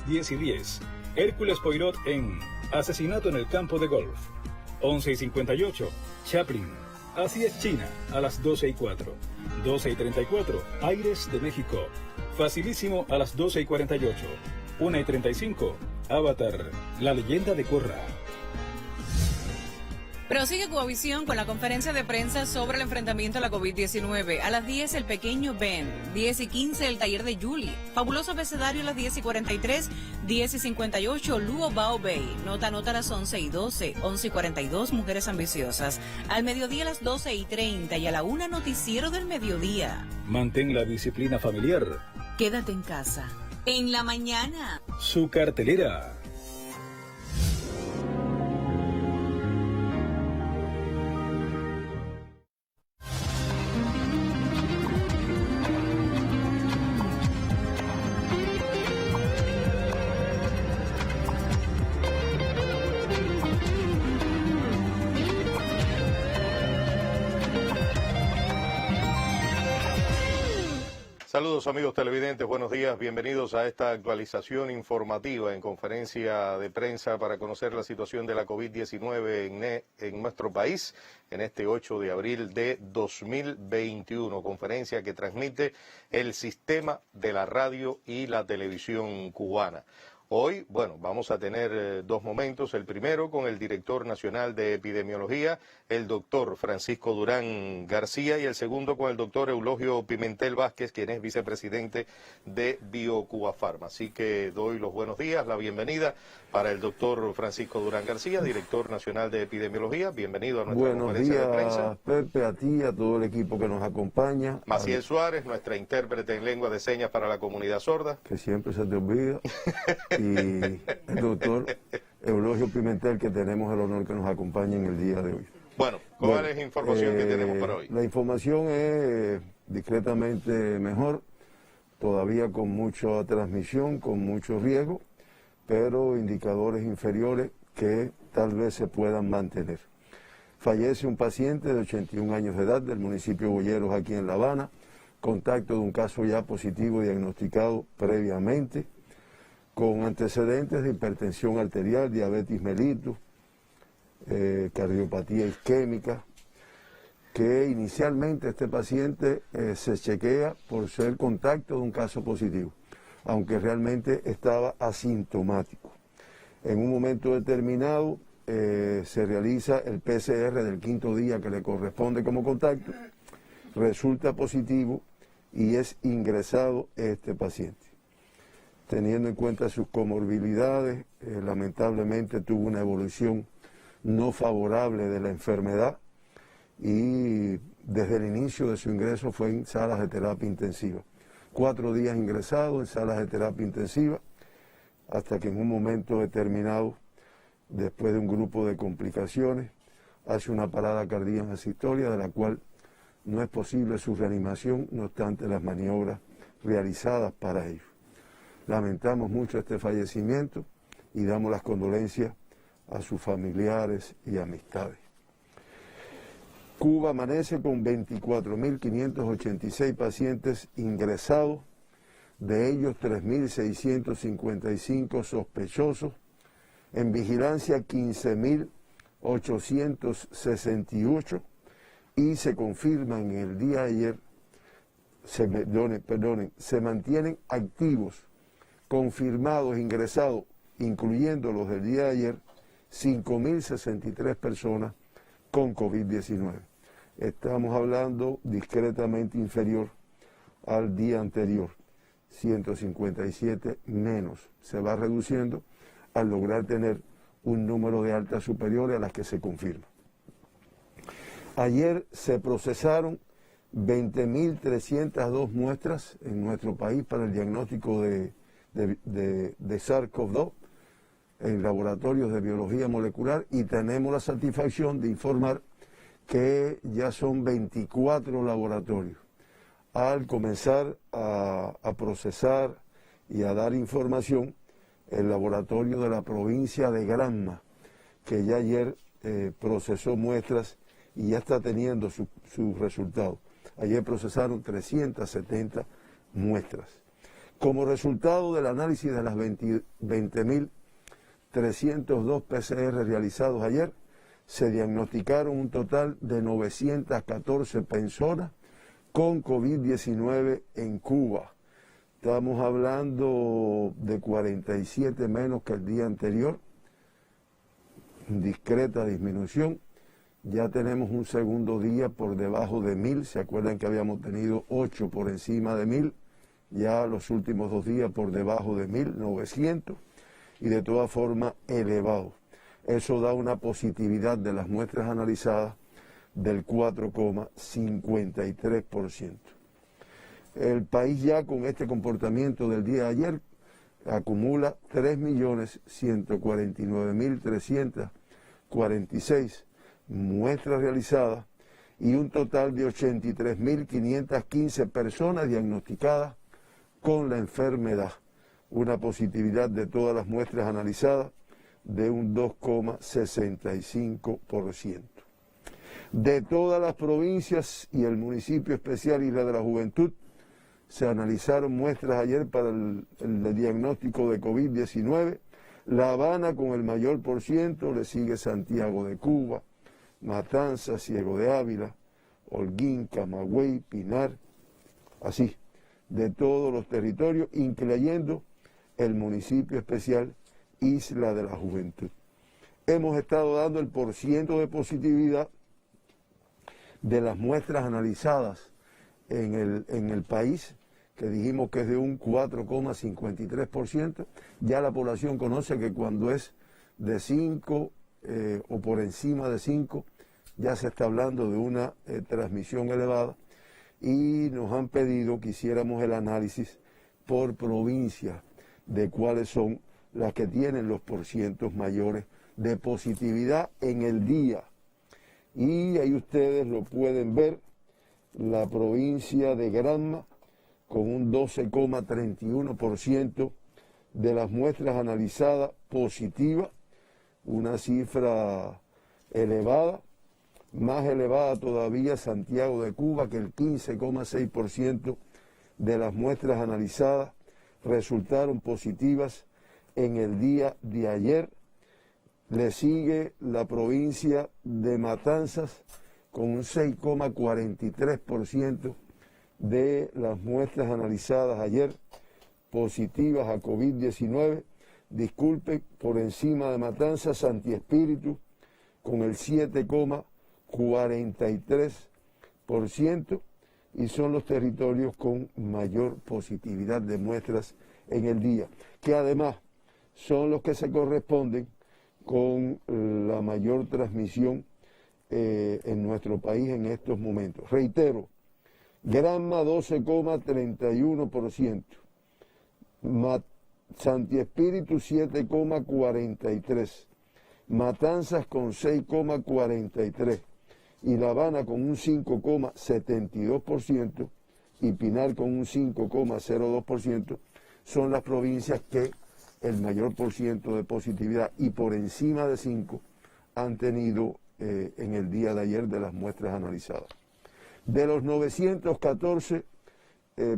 10:10. Hércules Poirot en Asesinato en el campo de golf. 11:58. Chaplin. Así es China, a las 12:04. 12:34. Aires de México. Facilísimo a las 12:48. 1:35. Avatar, la leyenda de Korra. Prosigue Cubavisión con la conferencia de prensa sobre el enfrentamiento a la COVID-19. A las 10, el pequeño Ben. 10:15, el taller de Julie. Fabuloso abecedario a las 10:43. 10:58, Luo Bao Bei. Nota a las 11:12. 11:42, Mujeres Ambiciosas. Al mediodía a las 12:30 y a la 1, Noticiero del Mediodía. Mantén la disciplina familiar. Quédate en casa. En la mañana. Su cartelera. Saludos amigos televidentes, buenos días, bienvenidos a esta actualización informativa en conferencia de prensa para conocer la situación de la COVID-19 en nuestro país en este 8 de abril de 2021, conferencia que transmite el sistema de la radio y la televisión cubana. Hoy, bueno, vamos a tener dos momentos, el primero con el director nacional de epidemiología, el doctor Francisco Durán García, y el segundo con el doctor Eulogio Pimentel Vázquez, quien es vicepresidente de BioCuba Pharma. Así que doy los buenos días, la bienvenida para el doctor Francisco Durán García, director nacional de epidemiología. Bienvenido a nuestra conferencia de prensa. Buenos días, Pepe, a ti, a todo el equipo que nos acompaña. Maciel Suárez, nuestra intérprete en lengua de señas para la comunidad sorda. Que siempre se te olvida. Y el doctor Eulogio Pimentel, que tenemos el honor que nos acompañe en el día de hoy. Bueno, ¿cuál es la información que tenemos para hoy? La información es discretamente mejor, todavía con mucha transmisión, con mucho riesgo, pero indicadores inferiores que tal vez se puedan mantener. Fallece un paciente de 81 años de edad del municipio de Boyeros, aquí en La Habana, contacto de un caso ya positivo diagnosticado previamente, con antecedentes de hipertensión arterial, diabetes mellitus, cardiopatía isquémica, que inicialmente este paciente se chequea por ser contacto de un caso positivo, aunque realmente estaba asintomático. En un momento determinado se realiza el PCR del quinto día que le corresponde como contacto, resulta positivo y es ingresado este paciente. Teniendo en cuenta sus comorbilidades, lamentablemente tuvo una evolución no favorable de la enfermedad y desde el inicio de su ingreso fue en salas de terapia intensiva. 4 días ingresado en salas de terapia intensiva, hasta que en un momento determinado, después de un grupo de complicaciones, hace una parada cardíaca asistolia, de la cual no es posible su reanimación, no obstante las maniobras realizadas para ello. Lamentamos mucho este fallecimiento y damos las condolencias a sus familiares y amistades. Cuba amanece con 24.586 pacientes ingresados, de ellos 3.655 sospechosos, en vigilancia 15.868 y se confirman en el día de ayer, se mantienen activos, confirmados, ingresados, incluyendo los del día de ayer, 5.063 personas con COVID-19. Estamos hablando discretamente inferior al día anterior, 157 menos. Se va reduciendo al lograr tener un número de altas superiores a las que se confirma. Ayer se procesaron 20.302 muestras en nuestro país para el diagnóstico de SARS-CoV-2 en laboratorios de biología molecular, y tenemos la satisfacción de informar que ya son 24 laboratorios. Al comenzar a procesar y a dar información, el laboratorio de la provincia de Granma, que ya ayer procesó muestras y ya está teniendo sus resultados. Ayer procesaron 370 muestras. Como resultado del análisis de las 20.302 PCR realizados ayer, se diagnosticaron un total de 914 personas con COVID-19 en Cuba. Estamos hablando de 47 menos que el día anterior, discreta disminución. Ya tenemos un segundo día por debajo de 1.000, se acuerdan que habíamos tenido 8 por encima de 1.000, ya los últimos 2 días por debajo de 1.900 y de todas formas elevado. Eso da una positividad de las muestras analizadas del 4,53%. El país ya con este comportamiento del día de ayer acumula 3.149.346 muestras realizadas y un total de 83.515 personas diagnosticadas con la enfermedad. Una positividad de todas las muestras analizadas de un 2,65%. De todas las provincias y el municipio especial Isla de la Juventud, se analizaron muestras ayer para el diagnóstico de COVID-19. La Habana con el mayor por ciento, le sigue Santiago de Cuba, Matanzas, Ciego de Ávila, Holguín, Camagüey, Pinar, así, de todos los territorios, incluyendo el municipio especial Isla de la Juventud. Hemos estado dando el porciento de positividad de las muestras analizadas en el país, que dijimos que es de un 4,53%. Ya la población conoce que cuando es de 5 o por encima de 5, ya se está hablando de una transmisión elevada, y nos han pedido que hiciéramos el análisis por provincia de cuáles son las que tienen los porcientos mayores de positividad en el día. Y ahí ustedes lo pueden ver, la provincia de Granma con un 12,31% de las muestras analizadas positivas, una cifra elevada, más elevada todavía Santiago de Cuba, que el 15,6% de las muestras analizadas resultaron positivas en el día de ayer. Le sigue la provincia de Matanzas con un 6,43% de las muestras analizadas ayer positivas a COVID-19. Disculpe, por encima de Matanzas, Santi Espíritu con el 7,43%, y son los territorios con mayor positividad de muestras en el día, que además son los que se corresponden con la mayor transmisión en nuestro país en estos momentos. Reitero, Granma 12,31%, Santi Espíritu 7,43%, Matanzas con 6,43% y La Habana con un 5,72% y Pinar con un 5,02%, son las provincias que el mayor porciento de positividad y por encima de 5 han tenido en el día de ayer de las muestras analizadas. De los 914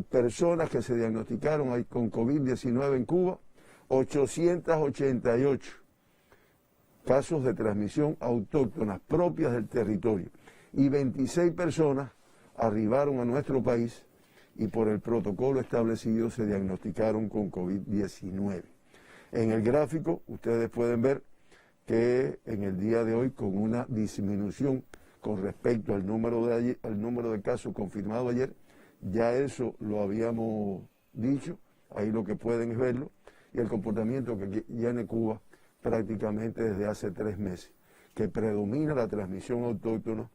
personas que se diagnosticaron con COVID-19 en Cuba, 888 casos de transmisión autóctonas propias del territorio, y 26 personas arribaron a nuestro país y por el protocolo establecido se diagnosticaron con COVID-19. En el gráfico ustedes pueden ver que en el día de hoy, con una disminución con respecto al número de casos confirmados ayer, ya eso lo habíamos dicho, ahí lo que pueden es verlo, y el comportamiento que tiene Cuba prácticamente desde hace 3 meses, que predomina la transmisión autóctona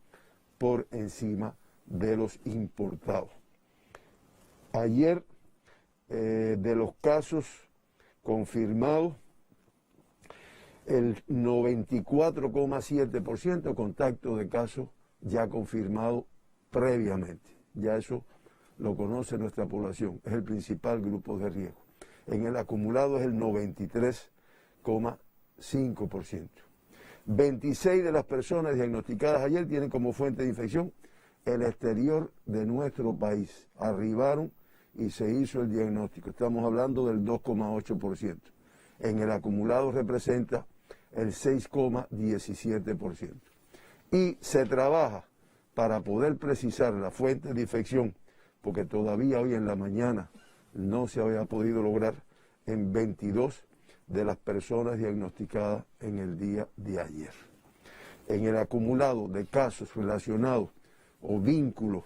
por encima de los importados. Ayer, de los casos confirmados, el 94,7% contacto de casos ya confirmados previamente. Ya eso lo conoce nuestra población, es el principal grupo de riesgo. En el acumulado es el 93,5%. 26 de las personas diagnosticadas ayer tienen como fuente de infección el exterior de nuestro país. Arribaron y se hizo el diagnóstico. Estamos hablando del 2,8%. En el acumulado representa el 6,17%. Y se trabaja para poder precisar la fuente de infección, porque todavía hoy en la mañana no se había podido lograr en 22 de las personas diagnosticadas en el día de ayer. En el acumulado de casos relacionados o vínculos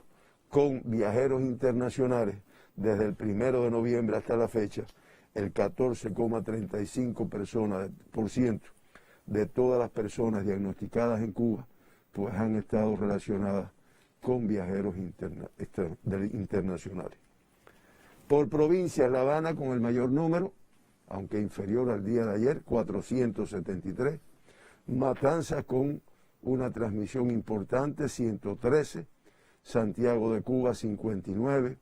con viajeros internacionales, desde el 1 de noviembre hasta la fecha, el 14,35% de todas las personas diagnosticadas en Cuba pues han estado relacionadas con viajeros internacionales. Por provincia, La Habana con el mayor número, aunque inferior al día de ayer, 473. Matanzas con una transmisión importante, 113. Santiago de Cuba, 59.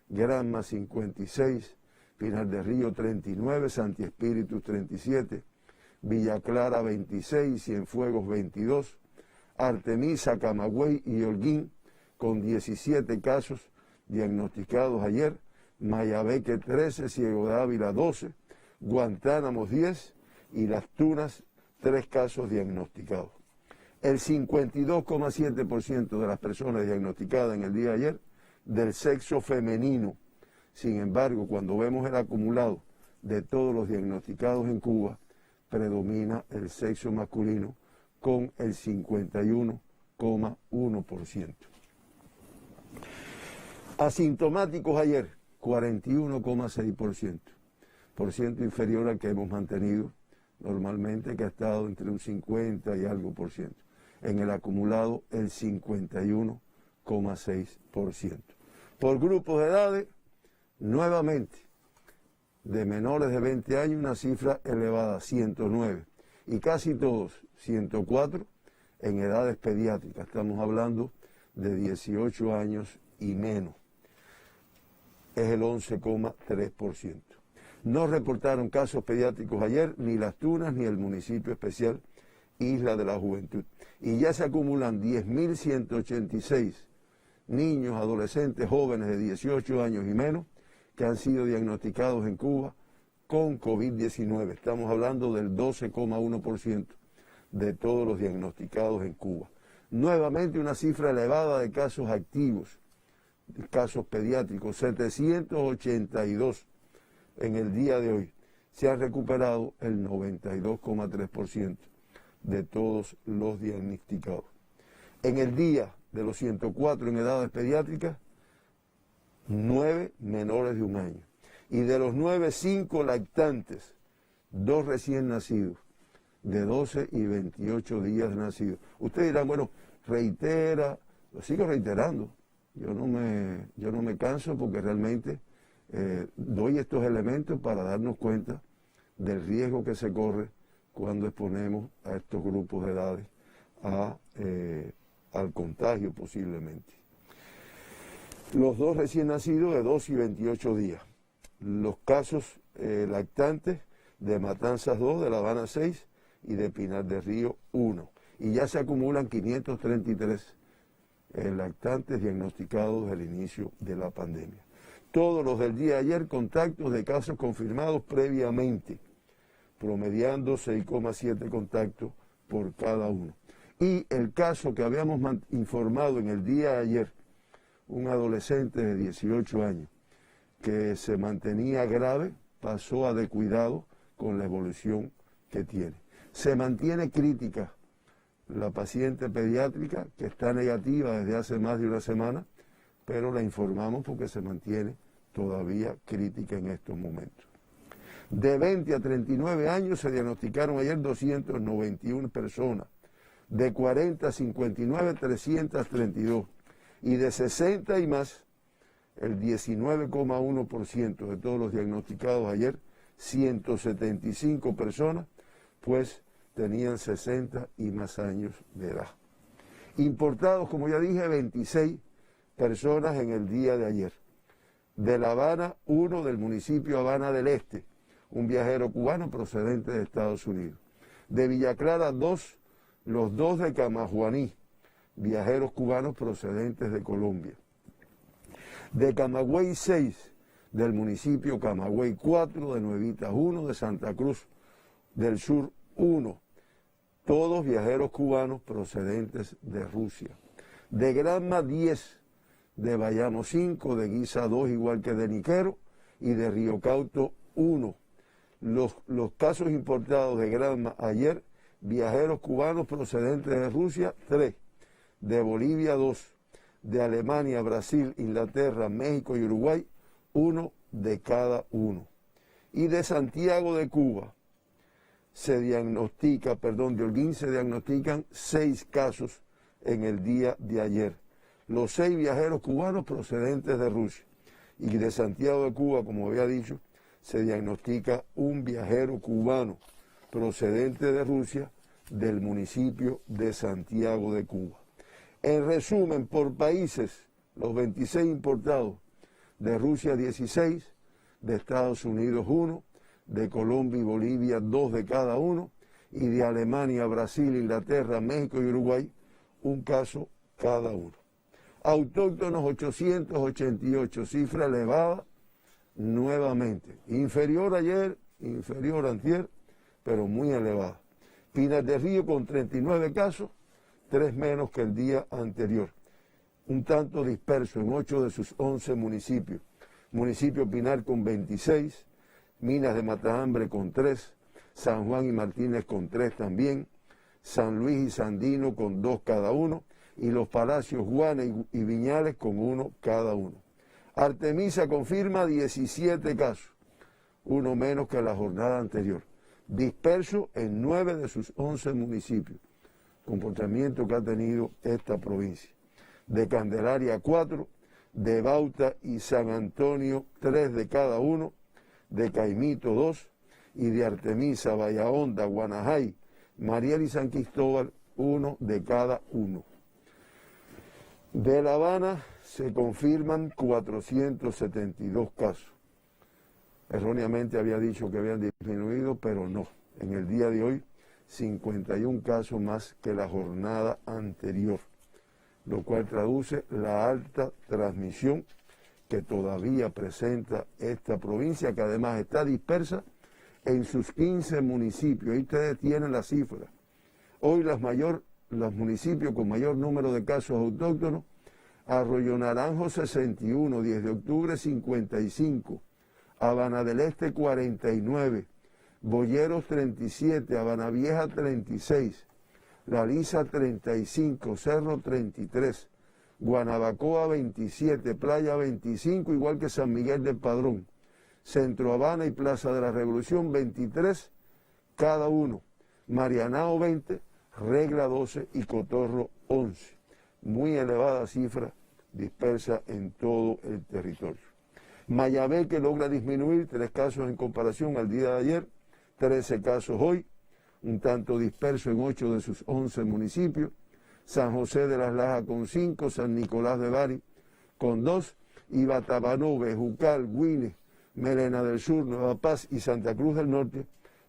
Granma, 56. Pinar del Río, 39. Santi Espíritu, 37. Villa Clara, 26. Cienfuegos, 22. Artemisa, Camagüey y Holguín, con 17 casos diagnosticados ayer. Mayabeque, 13. Ciego de Ávila, 12. Guantánamo 10 y Las Tunas 3 casos diagnosticados. El 52,7% de las personas diagnosticadas en el día de ayer del sexo femenino. Sin embargo, cuando vemos el acumulado de todos los diagnosticados en Cuba, predomina el sexo masculino con el 51,1%. Asintomáticos ayer, 41,6%. Por ciento inferior al que hemos mantenido normalmente, que ha estado entre un 50 y algo por ciento. En el acumulado, el 51,6%. Por grupos de edades, nuevamente, de menores de 20 años, una cifra elevada, 109. Y casi todos, 104, en edades pediátricas. Estamos hablando de 18 años y menos. Es el 11,3%. No reportaron casos pediátricos ayer ni Las Tunas ni el municipio especial Isla de la Juventud. Y ya se acumulan 10.186 niños, adolescentes, jóvenes de 18 años y menos que han sido diagnosticados en Cuba con COVID-19. Estamos hablando del 12,1% de todos los diagnosticados en Cuba. Nuevamente una cifra elevada de casos activos, de casos pediátricos, 782 en el día de hoy. Se ha recuperado el 92,3% de todos los diagnosticados. En el día de los 104 en edades pediátricas, 9 menores de un año. Y de los 9, 5 lactantes, 2 recién nacidos, de 12 y 28 días de nacidos. Ustedes dirán, bueno, reitera, lo sigo reiterando. Yo no me canso porque realmente doy estos elementos para darnos cuenta del riesgo que se corre cuando exponemos a estos grupos de edades al contagio posiblemente. Los 2 recién nacidos de 2 y 28 días. Los casos lactantes de Matanzas 2, de La Habana 6 y de Pinar del Río 1. Y ya se acumulan 533 lactantes diagnosticados desde el inicio de la pandemia. Todos los del día de ayer, contactos de casos confirmados previamente, promediando 6,7 contactos por cada uno. Y el caso que habíamos informado en el día de ayer, un adolescente de 18 años que se mantenía grave, pasó a de cuidado con la evolución que tiene. Se mantiene crítica la paciente pediátrica, que está negativa desde hace más de una semana, pero la informamos porque se mantiene todavía crítica en estos momentos. De 20 a 39 años se diagnosticaron ayer 291 personas, de 40 a 59, 332, y de 60 y más, el 19,1% de todos los diagnosticados ayer, 175 personas, pues tenían 60 y más años de edad. Importados, como ya dije, 26 personas en el día de ayer. De La Habana, 1 del municipio Habana del Este, un viajero cubano procedente de Estados Unidos. De Villa Clara, 2, los 2 de Camajuaní, viajeros cubanos procedentes de Colombia. De Camagüey, 6, del municipio Camagüey 4, de Nuevitas 1, de Santa Cruz del Sur 1, todos viajeros cubanos procedentes de Rusia. De Granma 10, de Bayamo 5, de Guisa 2, igual que de Niquero, y de Río Cauto 1. Los casos importados de Granma ayer, viajeros cubanos procedentes de Rusia 3, de Bolivia 2, de Alemania, Brasil, Inglaterra, México y Uruguay 1 de cada uno. Y de Santiago de Cuba de Holguín se diagnostican 6 casos en el día de ayer. Los 6 viajeros cubanos procedentes de Rusia. Y de Santiago de Cuba, como había dicho, se diagnostica un viajero cubano procedente de Rusia del municipio de Santiago de Cuba. En resumen, por países, los 26 importados, de Rusia 16, de Estados Unidos 1, de Colombia y Bolivia 2 de cada uno, y de Alemania, Brasil, Inglaterra, México y Uruguay, un caso cada uno. Autóctonos 888, cifra elevada nuevamente, inferior ayer, inferior antier, pero muy elevada. Pinar del Río con 39 casos, 3 menos que el día anterior. Un tanto disperso en 8 de sus 11 municipios. Municipio Pinar con 26, Minas de Matambre con 3, San Juan y Martínez con 3 también, San Luis y Sandino con 2 cada uno, y los Palacios, Guana y Viñales con 1 cada uno. Artemisa confirma 17 casos, uno menos que la jornada anterior, disperso en 9 de sus 11 municipios, comportamiento que ha tenido esta provincia. De Candelaria 4, de Bauta y San Antonio 3 de cada uno, de Caimito 2, y de Artemisa, Bahía-Honda, Guanajay, Mariel y San Cristóbal 1 de cada uno. De La Habana se confirman 472 casos. Erróneamente había dicho que habían disminuido, pero no. En el día de hoy, 51 casos más que la jornada anterior, lo cual traduce la alta transmisión que todavía presenta esta provincia, que además está dispersa en sus 15 municipios. Ahí ustedes tienen la cifra. Hoy los municipios con mayor número de casos autóctonos: Arroyo Naranjo 61, 10 de octubre 55, Habana del Este 49, Boyeros 37, Habana Vieja 36, La Lisa 35, Cerro 33, Guanabacoa 27, Playa 25, igual que San Miguel del Padrón, Centro Habana y Plaza de la Revolución 23 cada uno, Marianao 20, Regla 12 y Cotorro 11. Muy elevada cifra dispersa en todo el territorio. Mayabé, que logra disminuir 3 casos en comparación al día de ayer, 13 casos hoy, un tanto disperso en 8 de sus 11 municipios. San José de las Lajas con 5, San Nicolás de Bari con 2, y Batabanó, Bejucal, Guine, Melena del Sur, Nueva Paz y Santa Cruz del Norte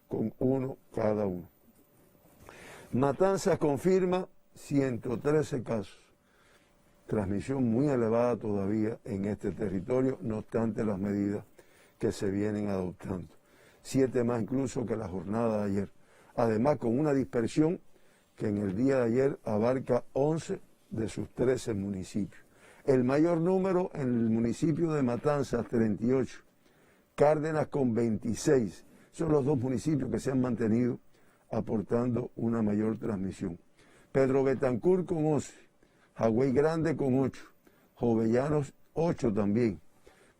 con 1 cada uno. Matanzas confirma 113 casos. Transmisión muy elevada todavía en este territorio, no obstante las medidas que se vienen adoptando. 7 más incluso que la jornada de ayer. Además, con una dispersión que en el día de ayer abarca 11 de sus 13 municipios. El mayor número en el municipio de Matanzas, 38. Cárdenas con 26. Son los 2 municipios que se han mantenido aportando una mayor transmisión. Pedro Betancur con 11. Jagüey Grande con 8, Jovellanos 8 también,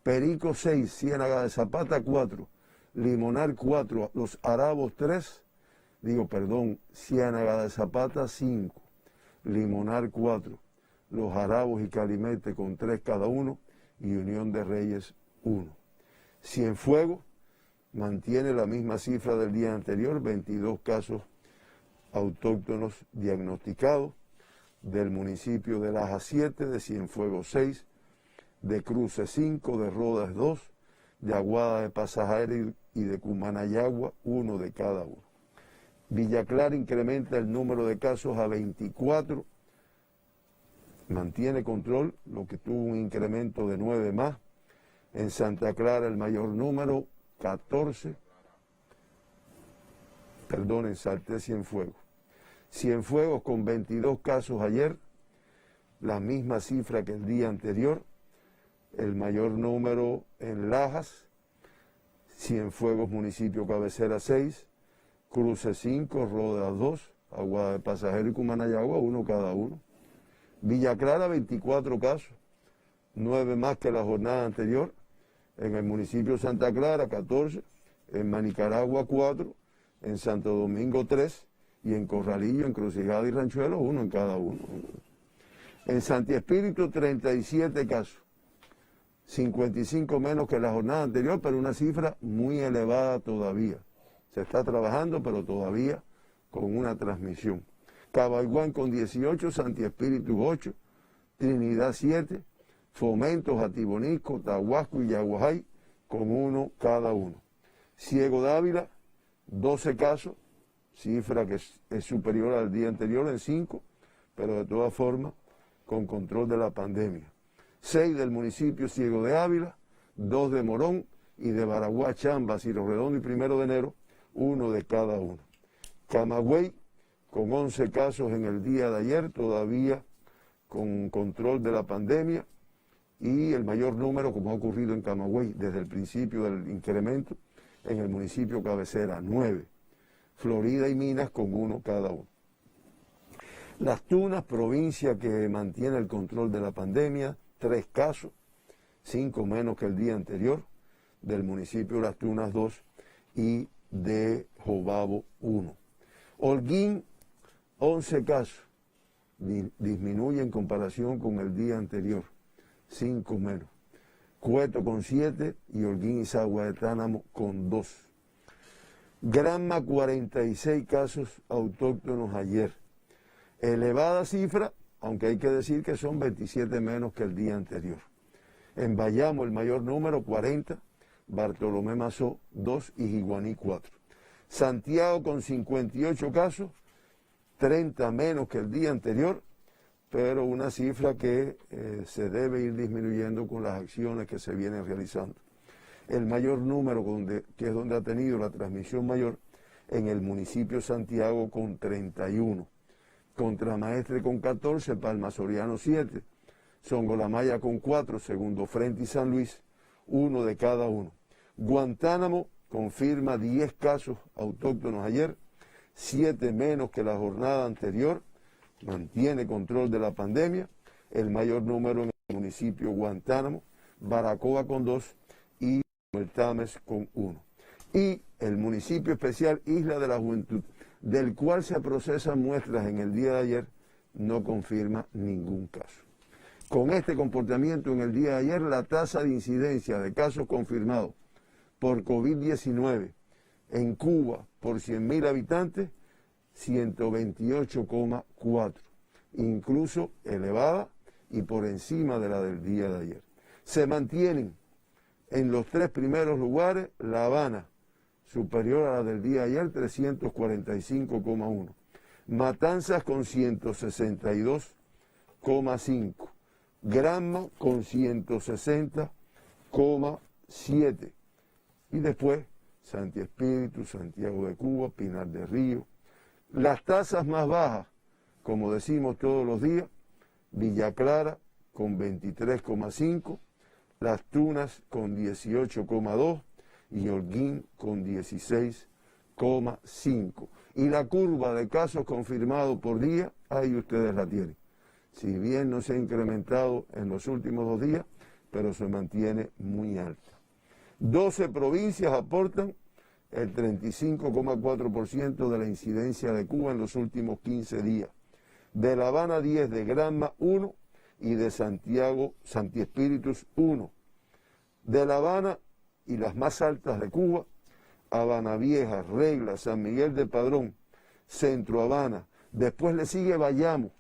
Perico 6, Ciénaga de Zapata 4, Limonar 4, Los Arabos 3, Ciénaga de Zapata 5, Limonar 4, Los Arabos y Calimete con 3 cada uno, y Unión de Reyes 1. Cienfuegos mantiene la misma cifra del día anterior, 22 casos autóctonos diagnosticados. Del municipio de Laja 7, de Cienfuegos 6, de Cruces 5, de Rodas 2, de Aguada de Pasajeros y de Cumanayagua 1 de cada uno. Villa Clara incrementa el número de casos a 24, mantiene control, lo que tuvo un incremento de 9 más. En Santa Clara el mayor número, 14. Perdón, salté Cienfuegos. Cienfuegos con 22 casos ayer, la misma cifra que el día anterior. El mayor número en Lajas, Cienfuegos municipio cabecera 6, Cruces 5, Rodas 2, Agua de Pasajero y Cumanayagua 1 cada uno. Villa Clara 24 casos, 9 más que la jornada anterior. En el municipio Santa Clara 14, en Manicaragua 4, en Santo Domingo 3 y en Corralillo, Encrucijada y Ranchuelo 1 en cada uno. En Santi Espíritu 37 casos, 55 menos que la jornada anterior, pero una cifra muy elevada todavía. Se está trabajando, pero todavía con una transmisión. Cabaiguán con 18, Santi Espíritu 8, Trinidad 7, Fomento, Jatibonisco, Tahuasco y Yaguajay con 1 cada uno. Ciego Dávila, 12 casos, cifra que es superior al día anterior en 5, pero de todas formas con control de la pandemia. 6 del municipio Ciego de Ávila, 2 de Morón y de Baraguá, Chamba, Ciro Redondo y 1 de enero, 1 de cada uno. Camagüey con 11 casos en el día de ayer, todavía con control de la pandemia, y el mayor número, como ha ocurrido en Camagüey desde el principio del incremento, en el municipio cabecera, 9. Florida y Minas con 1 cada uno. Las Tunas, provincia que mantiene el control de la pandemia, 3 casos, 5 menos que el día anterior, del municipio Las Tunas 2 y de Jobabo 1. Holguín, 11 casos, disminuye en comparación con el día anterior, 5 menos. Cueto con 7 y Holguín y Sagua de Tánamo con 2. Granma, 46 casos autóctonos ayer. Elevada cifra, aunque hay que decir que son 27 menos que el día anterior. En Bayamo el mayor número, 40, Bartolomé Mazó 2 y Jiguaní 4. Santiago con 58 casos, 30 menos que el día anterior, pero una cifra que se debe ir disminuyendo con las acciones que se vienen realizando. El mayor número, que es donde ha tenido la transmisión mayor, en el municipio Santiago con 31. Contramaestre con 14, Palma Soriano 7, Songolamaya con 4, Segundo Frente y San Luis, 1 de cada uno. Guantánamo confirma 10 casos autóctonos ayer, 7 menos que la jornada anterior, mantiene control de la pandemia, el mayor número en el municipio Guantánamo, Baracoa con 2 y el Tames con 1. Y el municipio especial Isla de la Juventud, del cual se procesan muestras en el día de ayer, no confirma ningún caso. Con este comportamiento en el día de ayer, la tasa de incidencia de casos confirmados por COVID-19 en Cuba por 100.000 habitantes, 128,4, incluso elevada y por encima de la del día de ayer. Se mantienen en los 3 primeros lugares La Habana, superior a la del día de ayer, 345,1. Matanzas con 162,5. Granma con 160,7. Y después Santi Espíritu, Santiago de Cuba, Pinar del Río. Las tasas más bajas, como decimos todos los días, Villa Clara con 23,5, Las Tunas con 18,2 y Holguín con 16,5. Y la curva de casos confirmados por día, ahí ustedes la tienen. Si bien no se ha incrementado en los últimos 2 días, pero se mantiene muy alta. 12 provincias aportan el 35,4% de la incidencia de Cuba en los últimos 15 días. De La Habana 10, de Granma 1 y de Santiago, Santi Espíritus 1. De La Habana y las más altas de Cuba, Habana Vieja, Regla, San Miguel de Padrón, Centro Habana. Después le sigue Bayamo,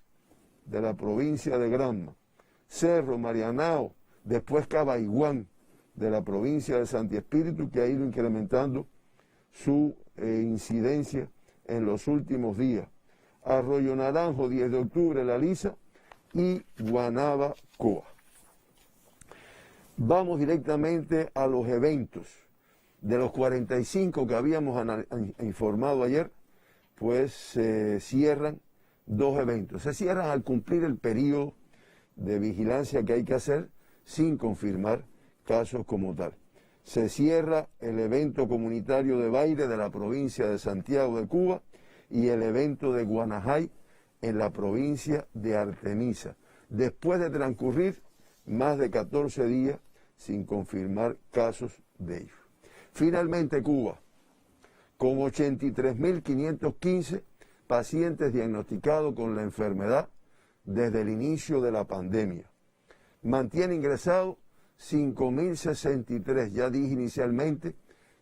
de la provincia de Granma, Cerro, Marianao, después Cabaiguán, de la provincia de Santi Espíritu, que ha ido incrementando su incidencia en los últimos días. Arroyo Naranjo, 10 de octubre, La Lisa y Guanabacoa. Vamos directamente a los eventos. De los 45 que habíamos informado ayer, pues se cierran 2 eventos. Se cierran al cumplir el periodo de vigilancia que hay que hacer sin confirmar casos como tal. Se cierra el evento comunitario de baile de la provincia de Santiago de Cuba y el evento de Guanajay en la provincia de Artemisa, después de transcurrir más de 14 días sin confirmar casos de ellos. Finalmente, Cuba, con 83.515 pacientes diagnosticados con la enfermedad desde el inicio de la pandemia. Mantiene ingresados 5.063, ya dije inicialmente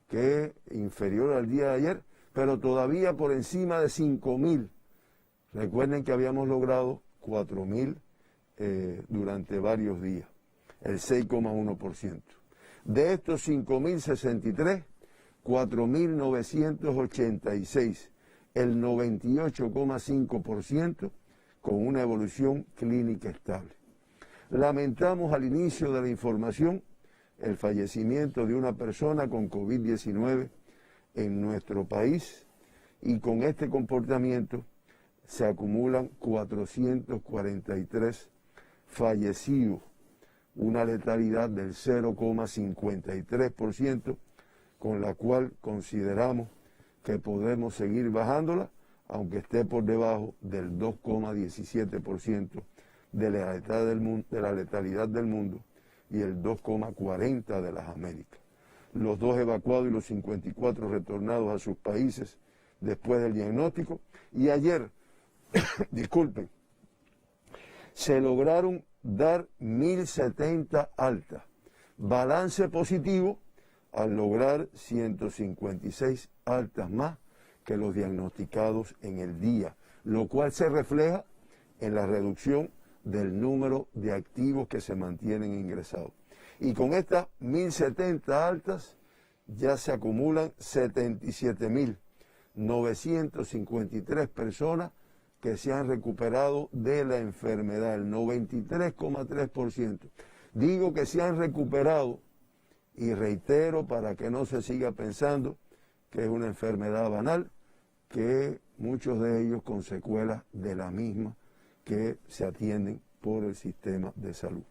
que es inferior al día de ayer, pero todavía por encima de 5.000. Recuerden que habíamos logrado 4.000 durante varios días, el 6,1%. De estos 5.063, 4.986, el 98,5%, con una evolución clínica estable. Lamentamos al inicio de la información el fallecimiento de una persona con COVID-19 en nuestro país, y con este comportamiento se acumulan 443 fallecidos, una letalidad del 0,53%, con la cual consideramos que podemos seguir bajándola, aunque esté por debajo del 2,17% de la letalidad del mundo y el 2,40% de las Américas. Los 2 evacuados y los 54 retornados a sus países después del diagnóstico. Y ayer, disculpen, se lograron dar 1.070 altas. Balance positivo al lograr 156 altas más que los diagnosticados en el día, lo cual se refleja en la reducción del número de activos que se mantienen ingresados. Y con estas 1.070 altas ya se acumulan 77.953 personas que se han recuperado de la enfermedad, el 93,3%. Digo que se han recuperado, y reitero para que no se siga pensando que es una enfermedad banal, que muchos de ellos con secuelas de la misma que se atienden por el sistema de salud.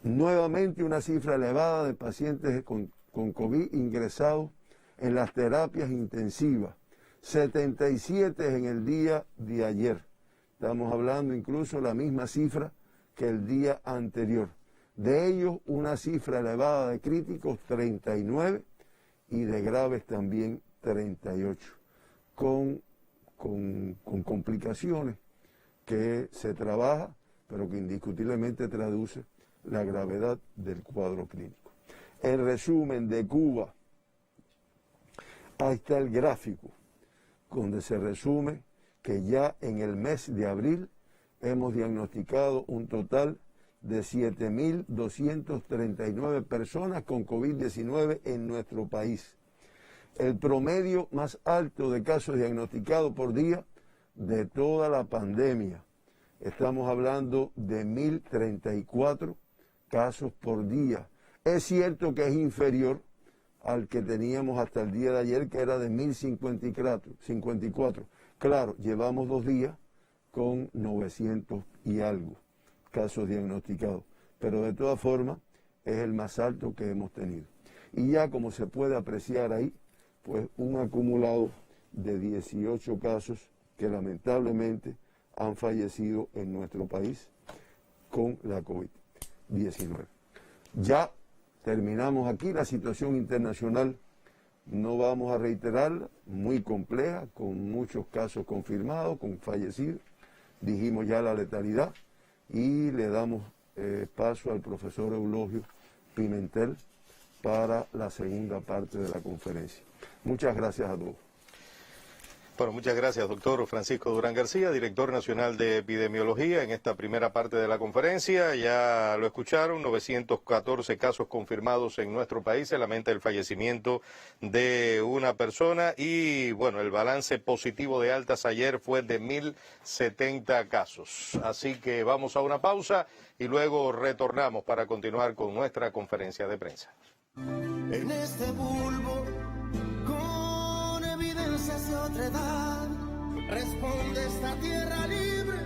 Nuevamente una cifra elevada de pacientes con COVID ingresados en las terapias intensivas, 77 en el día de ayer. Estamos hablando incluso de la misma cifra que el día anterior. De ellos una cifra elevada de críticos, 39, y de graves también 38, con complicaciones que se trabaja, pero que indiscutiblemente traduce la gravedad del cuadro clínico. En resumen, de Cuba, ahí está el gráfico, donde se resume que ya en el mes de abril hemos diagnosticado un total de 7.239 personas con COVID-19 en nuestro país. El promedio más alto de casos diagnosticados por día de toda la pandemia. Estamos hablando de 1.034 casos por día. Es cierto que es inferior al que teníamos hasta el día de ayer, que era de 1.054. Claro, llevamos 2 días con 900 y algo casos diagnosticados, pero de todas formas es el más alto que hemos tenido. Y ya como se puede apreciar ahí, pues un acumulado de 18 casos que lamentablemente han fallecido en nuestro país con la COVID-19. Ya terminamos aquí la situación internacional, no vamos a reiterarla, muy compleja, con muchos casos confirmados, con fallecidos. Dijimos ya la letalidad y le damos paso al profesor Eulogio Pimentel para la segunda parte de la conferencia. Muchas gracias a todos. Bueno, muchas gracias, doctor Francisco Durán García, director nacional de epidemiología. En esta primera parte de la conferencia ya lo escucharon, 914 casos confirmados en nuestro país. Se lamenta el fallecimiento de una persona y, bueno, el balance positivo de altas ayer fue de 1.070 casos. Así que vamos a una pausa y luego retornamos para continuar con nuestra conferencia de prensa. En este bulbo, con evidencias de otra edad, responde esta tierra libre,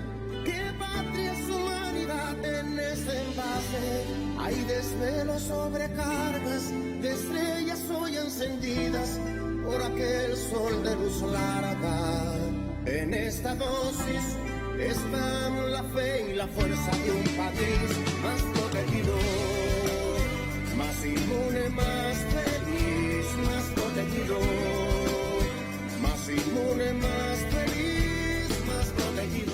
que patria es humanidad. En este envase hay desvelos, sobrecargas de estrellas hoy encendidas por aquel sol de luz larga. En esta dosis están la fe y la fuerza de un país más protegido, más inmune, más feliz, más protegido, más inmune, más feliz, más protegido.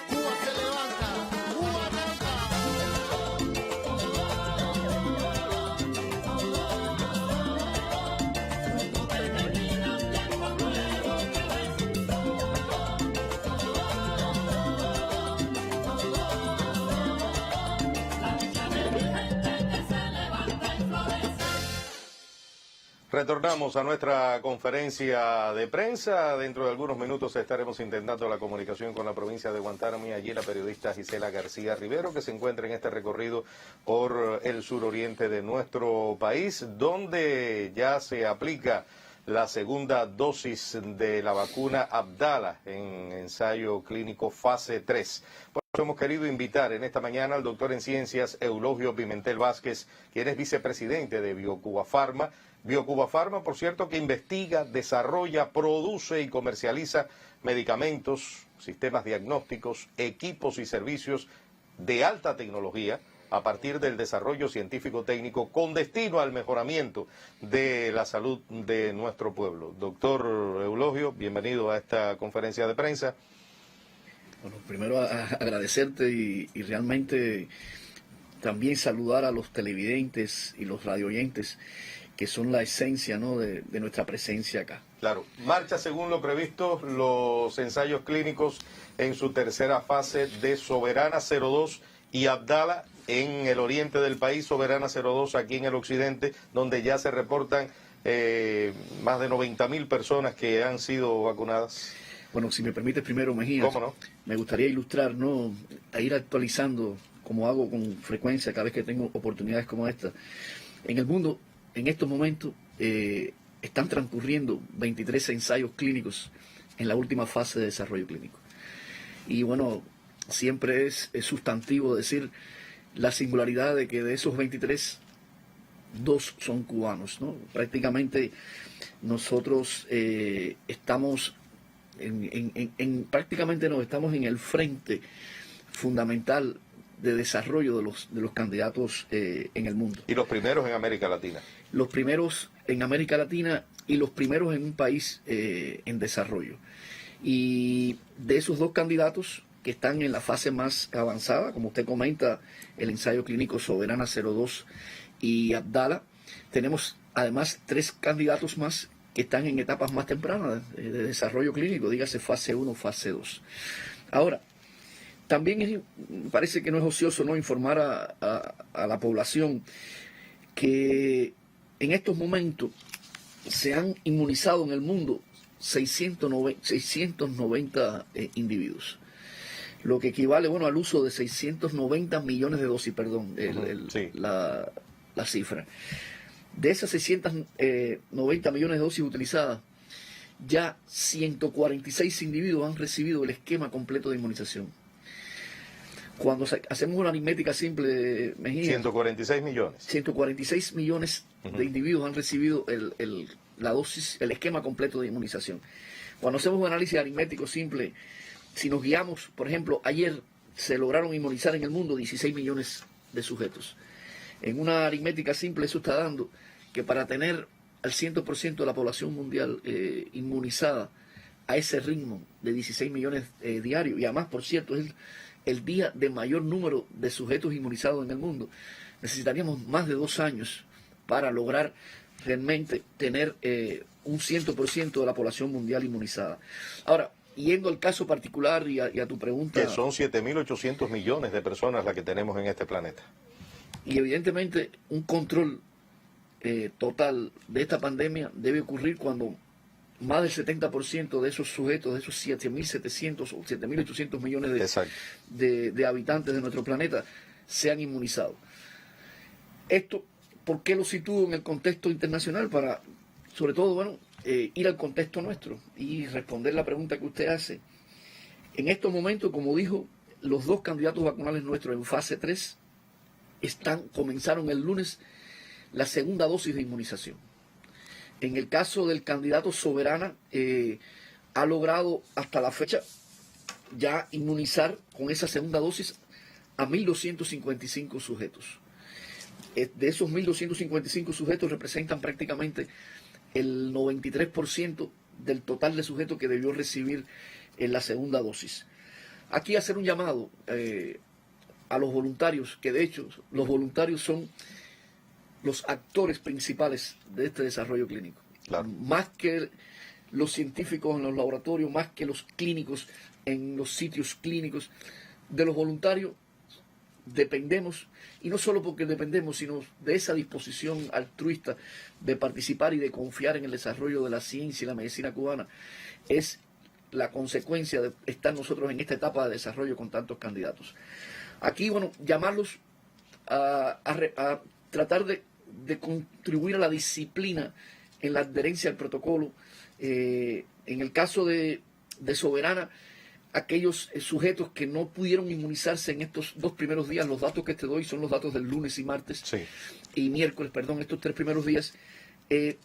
Cuba se levanta, Cuba Retornamos a nuestra conferencia de prensa. Dentro de algunos minutos estaremos intentando la comunicación con la provincia de Guantánamo y allí la periodista Gisela García Rivero, que se encuentra en este recorrido por el suroriente de nuestro país, donde ya se aplica la segunda dosis de la vacuna Abdala en ensayo clínico fase 3. Por eso hemos querido invitar en esta mañana al doctor en ciencias Eulogio Pimentel Vázquez, quien es vicepresidente de BioCuba Pharma. BioCuba Pharma, por cierto, que investiga, desarrolla, produce y comercializa medicamentos, sistemas diagnósticos, equipos y servicios de alta tecnología a partir del desarrollo científico-técnico con destino al mejoramiento de la salud de nuestro pueblo. Doctor Eulogio, bienvenido a esta conferencia de prensa. Bueno, primero agradecerte y realmente también saludar a los televidentes y los radioyentes, que son la esencia, ¿no?, de nuestra presencia acá. Claro, marcha según lo previsto los ensayos clínicos en su tercera fase de Soberana 02 y Abdala en el oriente del país, Soberana 02 aquí en el occidente, donde ya se reportan más de 90.000 personas que han sido vacunadas. Bueno, si me permites primero, Mejía, ¿Cómo no? Me gustaría ilustrar, ¿no?, a ir actualizando, como hago con frecuencia cada vez que tengo oportunidades como esta. En el mundo, en estos momentos, están transcurriendo 23 ensayos clínicos en la última fase de desarrollo clínico. Y bueno, siempre es sustantivo decir la singularidad de que de esos 23, 2 son cubanos, ¿no? Prácticamente nosotros estamos prácticamente estamos en el frente fundamental de desarrollo de los candidatos en el mundo. Y los primeros en América Latina. Los primeros en América Latina y los primeros en un país en desarrollo. Y de esos 2 candidatos que están en la fase más avanzada, como usted comenta, el ensayo clínico Soberana 02 y Abdala, tenemos además 3 candidatos más que están en etapas más tempranas de desarrollo clínico, dígase fase 1, fase 2. Ahora, también parece que no es ocioso, ¿no?, informar a la población que en estos momentos se han inmunizado en el mundo 690 individuos, lo que equivale, bueno, al uso de 690 millones de dosis, perdón, Sí. la cifra. De esas 690 millones de dosis utilizadas, ya 146 individuos han recibido el esquema completo de inmunización. Cuando hacemos una aritmética simple, Mejía, 146 millones. 146 millones de individuos han recibido la dosis, el esquema completo de inmunización. Cuando hacemos un análisis aritmético simple, si nos guiamos, por ejemplo, ayer se lograron inmunizar en el mundo 16 millones de sujetos. En una aritmética simple eso está dando que para tener al 100% de la población mundial inmunizada a ese ritmo de 16 millones diarios, y además, por cierto, es el día de mayor número de sujetos inmunizados en el mundo, necesitaríamos más de 2 años para lograr realmente tener un 100% de la población mundial inmunizada. Ahora, yendo al caso particular y a tu pregunta... Que son 7.800 millones de personas las que tenemos en este planeta. Y evidentemente un control total de esta pandemia debe ocurrir cuando más del 70% de esos sujetos, de esos 7.700 o 7.800 millones de habitantes de nuestro planeta, sean inmunizados. Esto, ¿por qué lo sitúo en el contexto internacional? Para, sobre todo, bueno, ir al contexto nuestro y responder la pregunta que usted hace. En estos momentos, como dijo, los 2 candidatos vacunales nuestros en fase 3 comenzaron el lunes la segunda dosis de inmunización. En el caso del candidato Soberana, ha logrado hasta la fecha ya inmunizar con esa segunda dosis a 1.255 sujetos. De esos 1.255 sujetos representan prácticamente el 93% del total de sujetos que debió recibir en la segunda dosis. Aquí hacer un llamado a los voluntarios, que de hecho los voluntarios son los actores principales de este desarrollo clínico. Claro. Más que los científicos en los laboratorios, más que los clínicos en los sitios clínicos, de los voluntarios dependemos, y no solo porque dependemos, sino de esa disposición altruista de participar y de confiar en el desarrollo de la ciencia y la medicina cubana. Es la consecuencia de estar nosotros en esta etapa de desarrollo con tantos candidatos. Aquí, bueno, llamarlos a tratar de contribuir a la disciplina en la adherencia al protocolo. En el caso de Soberana, aquellos sujetos que no pudieron inmunizarse en estos 2 primeros días, los datos que te doy son los datos del lunes y martes, y miércoles, perdón, estos 3 primeros días,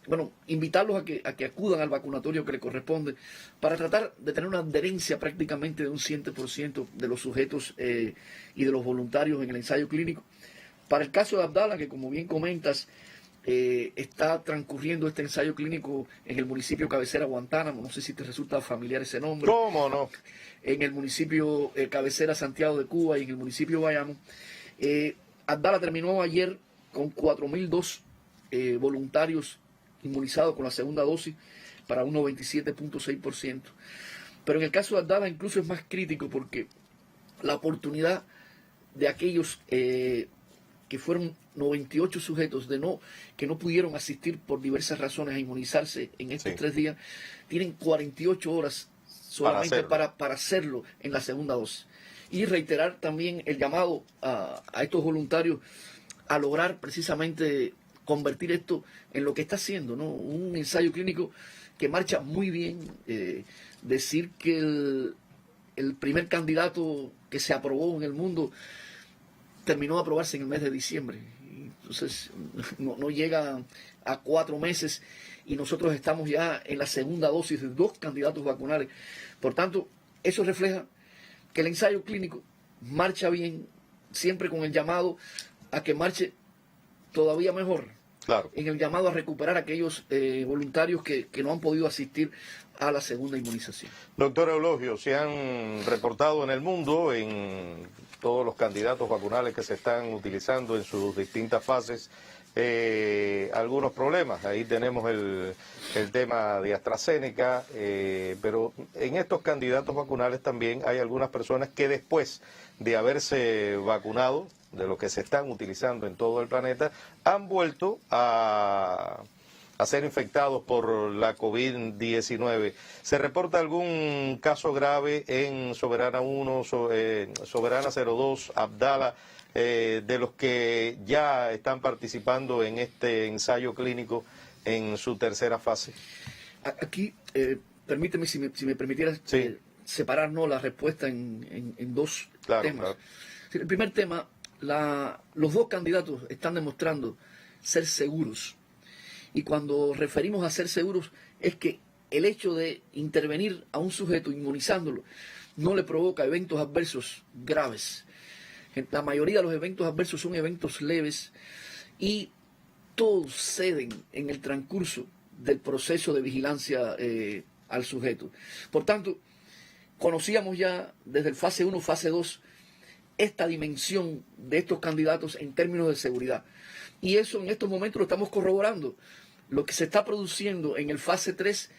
bueno, invitarlos a que acudan al vacunatorio que le corresponde para tratar de tener una adherencia prácticamente de un 100% de los sujetos y de los voluntarios en el ensayo clínico. Para el caso de Abdala, que como bien comentas, está transcurriendo este ensayo clínico en el municipio cabecera Guantánamo, no sé si te resulta familiar ese nombre. ¿Cómo no? En el municipio cabecera Santiago de Cuba y en el municipio Bayamo. Abdala terminó ayer con 4.002 voluntarios inmunizados con la segunda dosis para un 97.6%. Pero en el caso de Abdala incluso es más crítico porque la oportunidad de aquellos que fueron 98 sujetos que no pudieron asistir por diversas razones a inmunizarse en estos 3 días, tienen 48 horas solamente para hacerlo en la segunda dosis. Y reiterar también el llamado a estos voluntarios a lograr precisamente convertir esto en lo que está haciendo, ¿no? Un ensayo clínico que marcha muy bien. Decir que el primer candidato que se aprobó en el mundo terminó de aprobarse en el mes de diciembre. Entonces no llega a 4 meses y nosotros estamos ya en la segunda dosis de 2 candidatos vacunales. Por tanto, eso refleja que el ensayo clínico marcha bien, siempre con el llamado a que marche todavía mejor. Claro. En el llamado a recuperar a aquellos voluntarios que no han podido asistir a la segunda inmunización. Doctor Eulogio, se han reportado en el mundo, en todos los candidatos vacunales que se están utilizando en sus distintas fases, algunos problemas. Ahí tenemos el tema de AstraZeneca, pero en estos candidatos vacunales también hay algunas personas que después de haberse vacunado, de los que se están utilizando en todo el planeta, han vuelto a ser infectados por la COVID-19. ¿Se reporta algún caso grave en Soberana 1, Soberana 02, Abdala, de los que ya están participando en este ensayo clínico en su tercera fase? Aquí, permíteme, si me permitieras, separarnos la respuesta en 2 temas. Claro. El primer tema, los 2 candidatos están demostrando ser seguros. Y cuando referimos a ser seguros, es que el hecho de intervenir a un sujeto inmunizándolo no le provoca eventos adversos graves. La mayoría de los eventos adversos son eventos leves y todos ceden en el transcurso del proceso de vigilancia al sujeto. Por tanto, conocíamos ya desde el fase 1, fase 2, esta dimensión de estos candidatos en términos de seguridad. Y eso en estos momentos lo estamos corroborando. Lo que se está produciendo en el fase 3,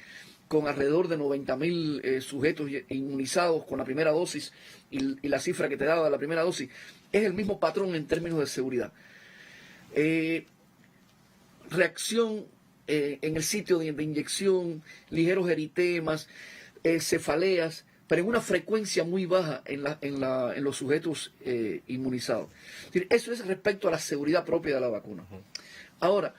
con alrededor de 90.000 sujetos inmunizados con la primera dosis y la cifra que te daba la primera dosis, es el mismo patrón en términos de seguridad. Reacción en el sitio de inyección, ligeros eritemas, cefaleas, pero en una frecuencia muy baja en los sujetos inmunizados. Eso es respecto a la seguridad propia de la vacuna. Ahora,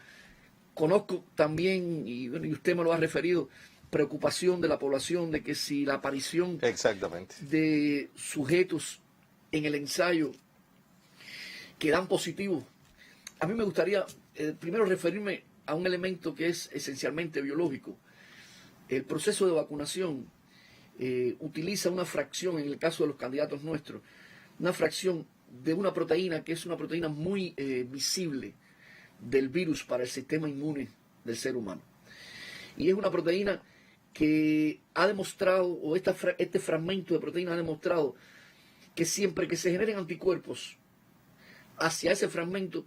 conozco también, y usted me lo ha referido, preocupación de la población de que si la aparición de sujetos en el ensayo que dan positivo, a mí me gustaría primero referirme a un elemento que es esencialmente biológico. El proceso de vacunación utiliza una fracción, en el caso de los candidatos nuestros, una fracción de una proteína que es una proteína muy visible del virus para el sistema inmune del ser humano. Y es una proteína que ha demostrado, o este fragmento de proteína ha demostrado que siempre que se generen anticuerpos hacia ese fragmento,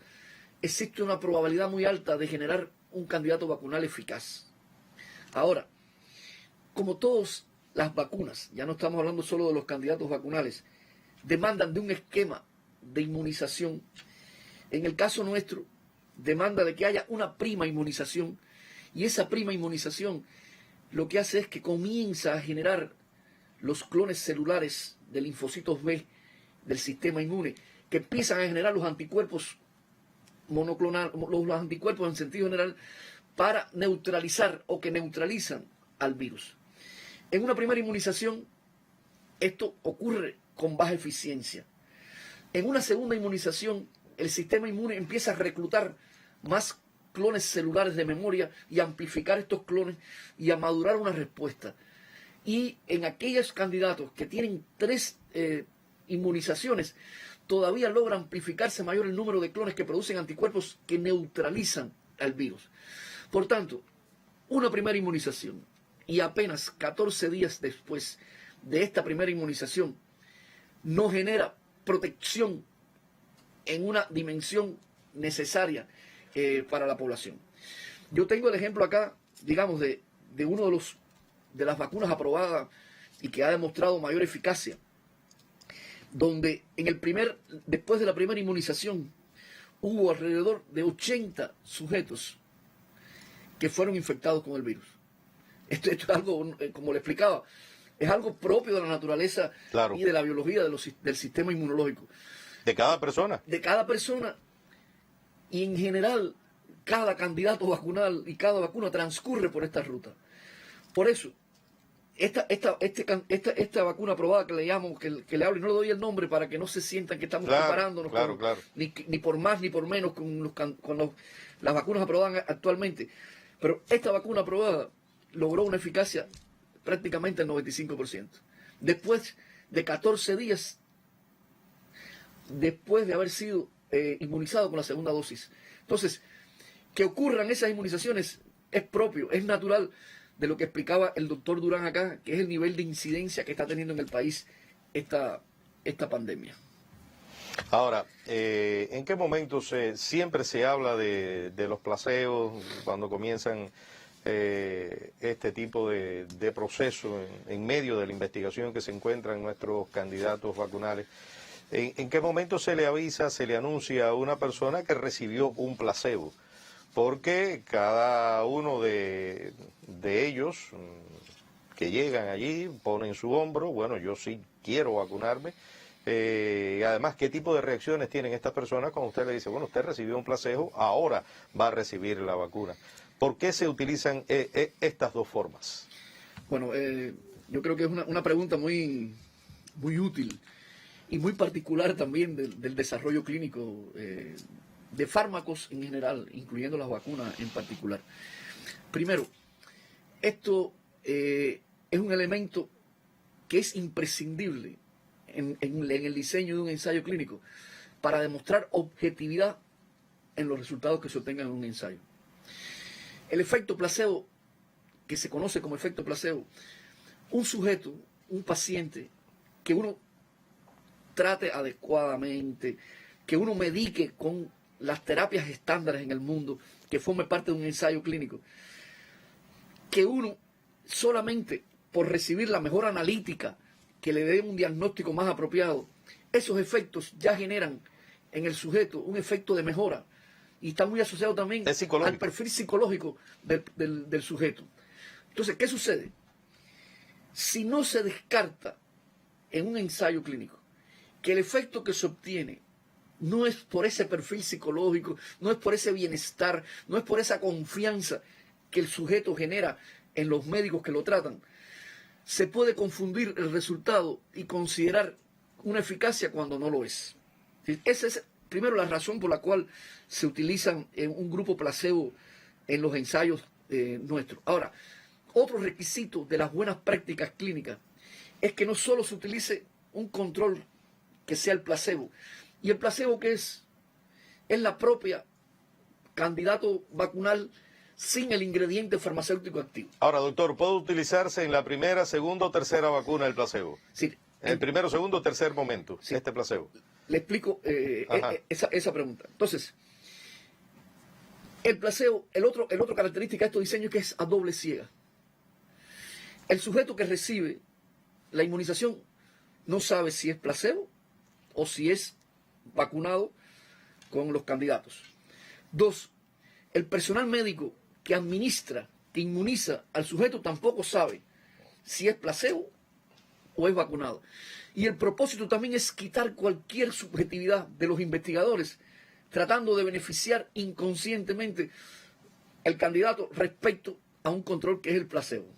existe una probabilidad muy alta de generar un candidato vacunal eficaz. Ahora, como todas las vacunas, ya no estamos hablando solo de los candidatos vacunales, demandan de un esquema de inmunización. En el caso nuestro, demanda de que haya una prima inmunización, y esa prima inmunización lo que hace es que comienza a generar los clones celulares de linfocitos B del sistema inmune, que empiezan a generar los anticuerpos monoclonales, los anticuerpos en sentido general, para neutralizar o que neutralizan al virus. En una primera inmunización, esto ocurre con baja eficiencia. En una segunda inmunización, el sistema inmune empieza a reclutar más clones celulares de memoria y amplificar estos clones y a madurar una respuesta. Y en aquellos candidatos que tienen 3 inmunizaciones, todavía logra amplificarse mayor el número de clones que producen anticuerpos que neutralizan al virus. Por tanto, una primera inmunización y apenas 14 días después de esta primera inmunización no genera protección en una dimensión necesaria para la población. Yo tengo el ejemplo acá, digamos, de uno de las vacunas aprobadas y que ha demostrado mayor eficacia, donde después de la primera inmunización hubo alrededor de 80 sujetos que fueron infectados con el virus. Esto es algo, como le explicaba, es algo propio de la naturaleza y de la biología del sistema inmunológico. ¿De cada persona? De cada persona. Y en general, cada candidato vacunal y cada vacuna transcurre por esta ruta. Por eso, esta vacuna aprobada que le llamo, que le hablo y no le doy el nombre para que no se sientan que estamos comparándonos ni por más ni por menos con las vacunas aprobadas actualmente. Pero esta vacuna aprobada logró una eficacia prácticamente del 95%. Después de 14 días, después de haber sido inmunizado con la segunda dosis. Entonces, que ocurran esas inmunizaciones es propio, es natural de lo que explicaba el doctor Durán acá, que es el nivel de incidencia que está teniendo en el país esta pandemia. Ahora, ¿en qué momento siempre se habla de los placebos cuando comienzan este tipo de proceso en medio de la investigación que se encuentran nuestros candidatos vacunales? ¿En qué momento se le avisa, se le anuncia a una persona que recibió un placebo? Porque cada uno de ellos que llegan allí ponen su hombro, bueno, yo sí quiero vacunarme. Además, ¿qué tipo de reacciones tienen estas personas cuando usted le dice, bueno, usted recibió un placebo, ahora va a recibir la vacuna? ¿Por qué se utilizan estas dos formas? Bueno, yo creo que es una pregunta muy, muy útil y muy particular también del desarrollo clínico de fármacos en general, incluyendo las vacunas en particular. Primero, esto es un elemento que es imprescindible en el diseño de un ensayo clínico para demostrar objetividad en los resultados que se obtengan en un ensayo. El efecto placebo, que se conoce como efecto placebo, un sujeto, un paciente, que uno trate adecuadamente, que uno medique con las terapias estándares en el mundo, que forme parte de un ensayo clínico, que uno solamente por recibir la mejor analítica, que le dé un diagnóstico más apropiado, esos efectos ya generan en el sujeto un efecto de mejora y está muy asociado también al perfil psicológico del sujeto. Entonces, ¿qué sucede? Si no se descarta en un ensayo clínico que el efecto que se obtiene no es por ese perfil psicológico, no es por ese bienestar, no es por esa confianza que el sujeto genera en los médicos que lo tratan, se puede confundir el resultado y considerar una eficacia cuando no lo es. Esa es primero la razón por la cual se utilizan en un grupo placebo en los ensayos nuestros. Ahora, otro requisito de las buenas prácticas clínicas es que no solo se utilice un control que sea el placebo. ¿Y el placebo qué es? Es la propia candidato vacunal sin el ingrediente farmacéutico activo. Ahora, doctor, ¿puede utilizarse en la primera, segunda o tercera vacuna el placebo? Sí. En el primero, segundo o tercer momento, sí, este placebo. Le explico esa pregunta. Entonces, el placebo, el otro característica de estos diseños es que es a doble ciega. El sujeto que recibe la inmunización no sabe si es placebo o si es vacunado con los candidatos. 2, el personal médico que administra, que inmuniza al sujeto tampoco sabe si es placebo o es vacunado. Y el propósito también es quitar cualquier subjetividad de los investigadores, tratando de beneficiar inconscientemente el candidato respecto a un control que es el placebo.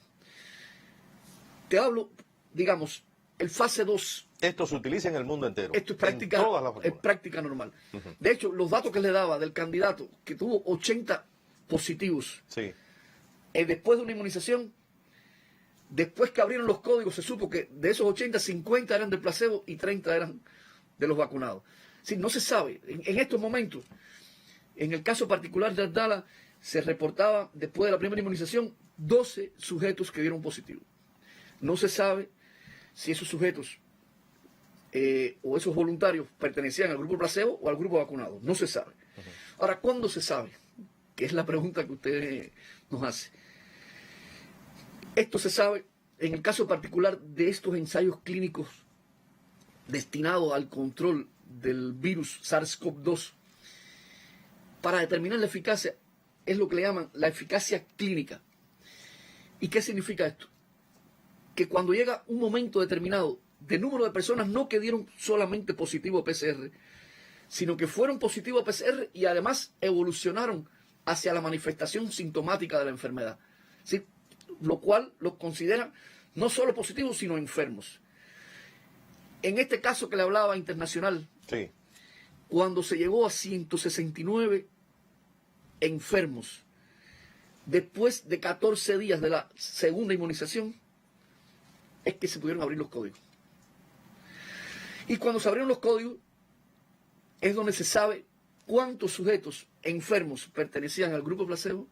Te hablo, digamos, el fase 2. Esto se utiliza en el mundo entero. Esto es práctica normal. De hecho, los datos que le daba del candidato que tuvo 80 positivos sí, después de una inmunización, después que abrieron los códigos, se supo que de esos 80, 50 eran del placebo y 30 eran de los vacunados. Sí, no se sabe. En estos momentos, en el caso particular de Abdala, se reportaba, después de la primera inmunización, 12 sujetos que dieron positivo. No se sabe si esos sujetos o esos voluntarios pertenecían al grupo placebo o al grupo vacunado. No se sabe. Ahora, ¿cuándo se sabe? Que es la pregunta que usted nos hace. Esto se sabe en el caso particular de estos ensayos clínicos destinados al control del virus SARS-CoV-2. Para determinar la eficacia, es lo que le llaman la eficacia clínica. ¿Y qué significa esto? Que cuando llega un momento determinado de número de personas no que dieron solamente positivo a PCR, sino que fueron positivos a PCR y además evolucionaron hacia la manifestación sintomática de la enfermedad, ¿sí? Lo cual los considera no solo positivos, sino enfermos. En este caso que le hablaba internacional, sí, cuando se llegó a 169 enfermos, después de 14 días de la segunda inmunización, es que se pudieron abrir los códigos. Y cuando se abrieron los códigos, es donde se sabe cuántos sujetos enfermos pertenecían al grupo placebo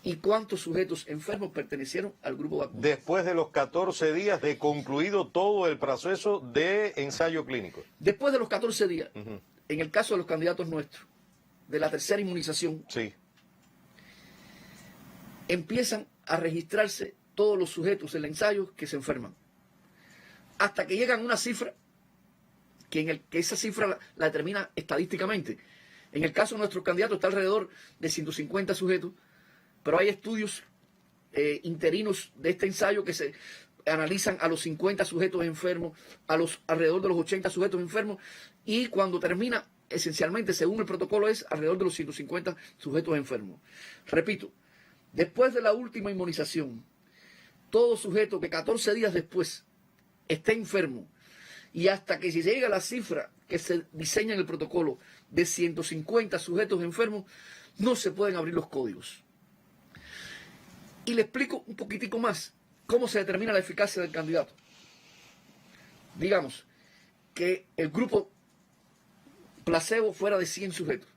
y cuántos sujetos enfermos pertenecieron al grupo vacunado. Después de los 14 días de concluido todo el proceso de ensayo clínico. Después de los 14 días, en el caso de los candidatos nuestros, de la tercera inmunización, sí, empiezan a registrarse todos los sujetos del ensayo que se enferman. Hasta que llegan a una cifra, que esa cifra la determina estadísticamente. En el caso de nuestros candidatos está alrededor de 150 sujetos, pero hay estudios interinos de este ensayo que se analizan a los 50 sujetos enfermos, alrededor de los 80 sujetos enfermos, y cuando termina, esencialmente, según el protocolo, es alrededor de los 150 sujetos enfermos. Repito, después de la última inmunización, todo sujeto que 14 días después esté enfermo y hasta que se llegue a la cifra que se diseña en el protocolo de 150 sujetos enfermos, no se pueden abrir los códigos. Y le explico un poquitico más cómo se determina la eficacia del candidato. Digamos que el grupo placebo fuera de 100 sujetos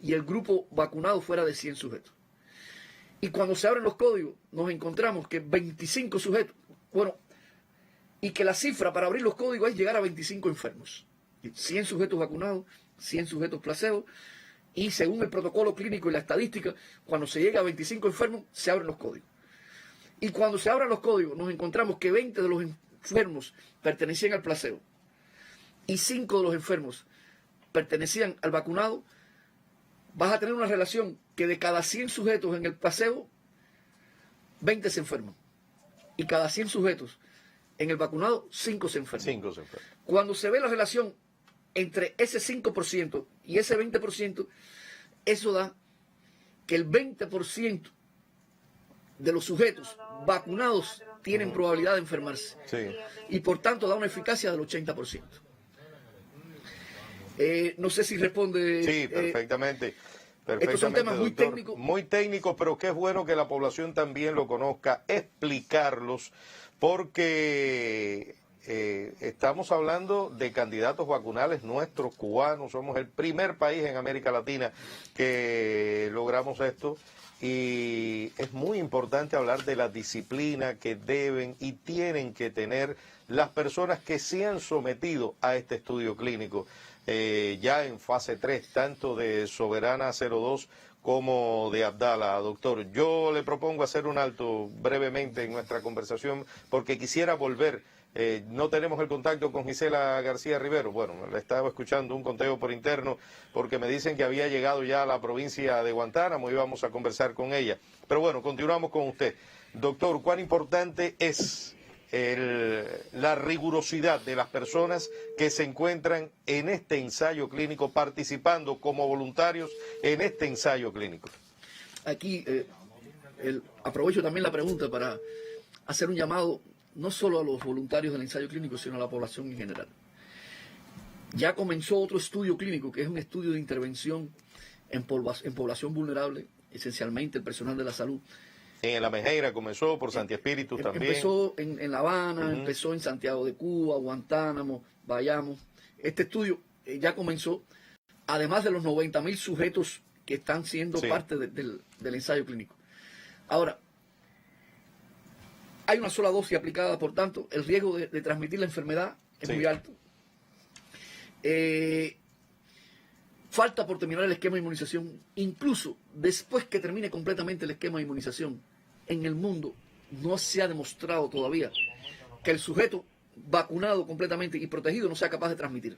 y el grupo vacunado fuera de 100 sujetos. Y cuando se abren los códigos, nos encontramos que 25 sujetos, y que la cifra para abrir los códigos es llegar a 25 enfermos. 100 sujetos vacunados, 100 sujetos placebo, y según el protocolo clínico y la estadística, cuando se llega a 25 enfermos, se abren los códigos. Y cuando se abran los códigos, nos encontramos que 20 de los enfermos pertenecían al placebo y 5 de los enfermos pertenecían al vacunado. Vas a tener una relación que de cada 100 sujetos en el placebo, 20 se enferman. Y cada 100 sujetos en el vacunado, 5 se enferman. 5 se enferman. Cuando se ve la relación entre ese 5% y ese 20%, eso da que el 20% de los sujetos vacunados tienen probabilidad de enfermarse. Sí. Y por tanto da una eficacia del 80%. No sé si responde. Sí, perfectamente. Estos son temas muy doctor. técnicos. Muy técnicos, pero que es bueno que la población también lo conozca, explicarlos, porque estamos hablando de candidatos vacunales nuestros, cubanos. Somos el primer país en América Latina que logramos esto. Y es muy importante hablar de la disciplina que deben y tienen que tener las personas que se han sometido a este estudio clínico, ya en fase 3, tanto de Soberana 02 como de Abdala. Doctor, yo le propongo hacer un alto brevemente en nuestra conversación porque quisiera volver. No tenemos el contacto con Gisela García Rivero. Bueno, le estaba escuchando un conteo por interno porque me dicen que había llegado ya a la provincia de Guantánamo y vamos a conversar con ella. Pero bueno, continuamos con usted. Doctor, ¿cuán importante es la rigurosidad de las personas que se encuentran en este ensayo clínico, participando como voluntarios en este ensayo clínico? Aquí aprovecho también la pregunta para hacer un llamado no solo a los voluntarios del ensayo clínico, sino a la población en general. Ya comenzó otro estudio clínico, que es un estudio de intervención en población vulnerable, esencialmente el personal de la salud. En La Mejeira comenzó, por Santi Espíritu también. Empezó en La Habana, empezó en Santiago de Cuba, Guantánamo, Bayamo. Este estudio ya comenzó, además de los 90.000 sujetos que están siendo parte del ensayo clínico. Ahora, hay una sola dosis aplicada, por tanto, el riesgo de transmitir la enfermedad es muy alto. Falta por terminar el esquema de inmunización. Incluso después que termine completamente el esquema de inmunización, en el mundo no se ha demostrado todavía que el sujeto vacunado completamente y protegido no sea capaz de transmitir.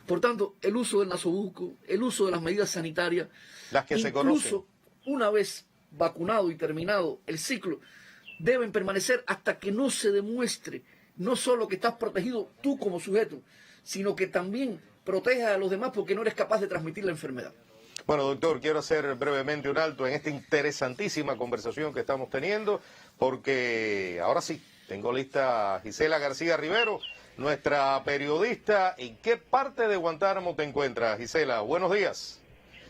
Por tanto, el uso del nasobuco, el uso de las medidas sanitarias, las que se conocen, incluso una vez vacunado y terminado el ciclo, deben permanecer hasta que no se demuestre no solo que estás protegido tú como sujeto, sino que también protejas a los demás porque no eres capaz de transmitir la enfermedad. Bueno, doctor, quiero hacer brevemente un alto en esta interesantísima conversación que estamos teniendo, porque ahora sí, tengo lista a Gisela García Rivero, nuestra periodista. ¿En qué parte de Guantánamo te encuentras, Gisela? Buenos días.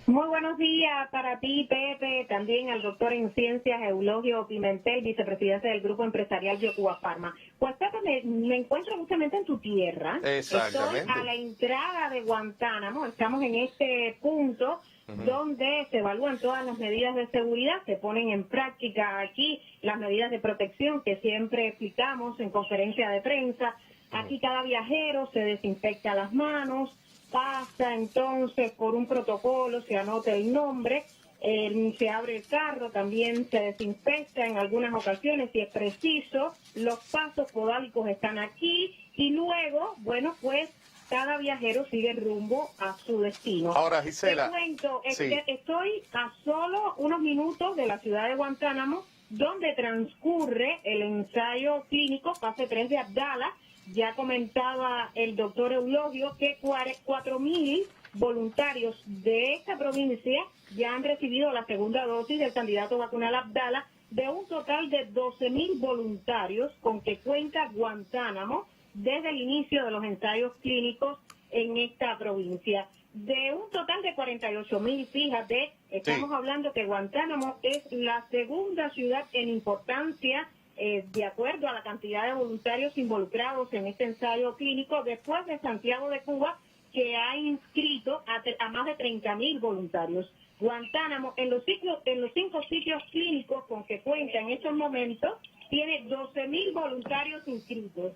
Muy buenos días para ti, Pepe, también al doctor en ciencias Eulogio Pimentel, vicepresidente del Grupo Empresarial Yocuba Pharma. Pues Pepe, me encuentro justamente en tu tierra. Exactamente. Estoy a la entrada de Guantánamo, estamos en este punto donde se evalúan todas las medidas de seguridad, se ponen en práctica aquí las medidas de protección que siempre explicamos en conferencia de prensa. Aquí cada viajero se desinfecta las manos, pasa entonces por un protocolo, se anota el nombre, se abre el carro, también se desinfecta en algunas ocasiones si es preciso, los pasos podálicos están aquí y luego, bueno, pues cada viajero sigue rumbo a su destino. Ahora, Gisela, te cuento, estoy a solo unos minutos de la ciudad de Guantánamo, donde transcurre el ensayo clínico fase 3 de Abdala. Ya comentaba el doctor Eulogio que 4.000 voluntarios de esta provincia ya han recibido la segunda dosis del candidato vacunal Abdala, de un total de 12.000 voluntarios con que cuenta Guantánamo desde el inicio de los ensayos clínicos en esta provincia. De un total de 48.000, fíjate, estamos hablando que Guantánamo es la segunda ciudad en importancia de acuerdo a la cantidad de voluntarios involucrados en este ensayo clínico, después de Santiago de Cuba, que ha inscrito a más de 30.000 voluntarios. Guantánamo, en los 5 sitios clínicos con que cuenta en estos momentos, tiene 12.000 voluntarios inscritos.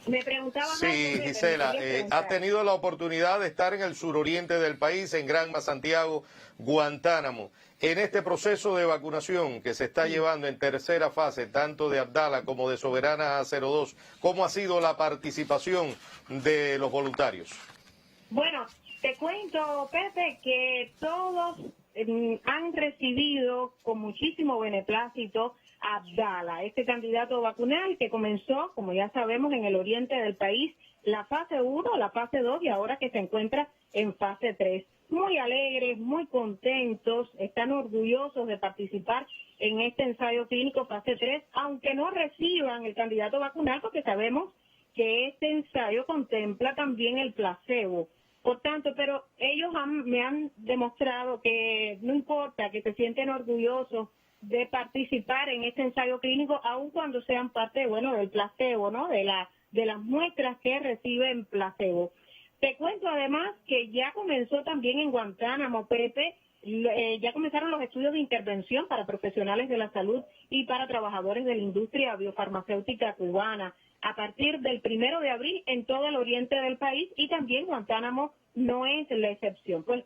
Me preguntaba... Sí, Gisela, has tenido la oportunidad de estar en el suroriente del país, en Granma, Santiago, Guantánamo. En este proceso de vacunación que se está llevando en tercera fase, tanto de Abdala como de Soberana 02, ¿cómo ha sido la participación de los voluntarios? Bueno, te cuento, Pepe, que todos han recibido con muchísimo beneplácito a Abdala, este candidato vacunal que comenzó, como ya sabemos, en el oriente del país, la fase 1, la fase 2 y ahora que se encuentra en fase 3. Muy alegres, muy contentos, están orgullosos de participar en este ensayo clínico fase 3, aunque no reciban el candidato vacunal, porque sabemos que este ensayo contempla también el placebo. Por tanto, pero ellos me han demostrado que no importa, que se sienten orgullosos de participar en este ensayo clínico, aun cuando sean parte, bueno, del placebo, ¿no? De las muestras que reciben placebo. Te cuento además que ya comenzó también en Guantánamo, Pepe, ya comenzaron los estudios de intervención para profesionales de la salud y para trabajadores de la industria biofarmacéutica cubana a partir del 1 de abril en todo el oriente del país, y también Guantánamo no es la excepción. Pues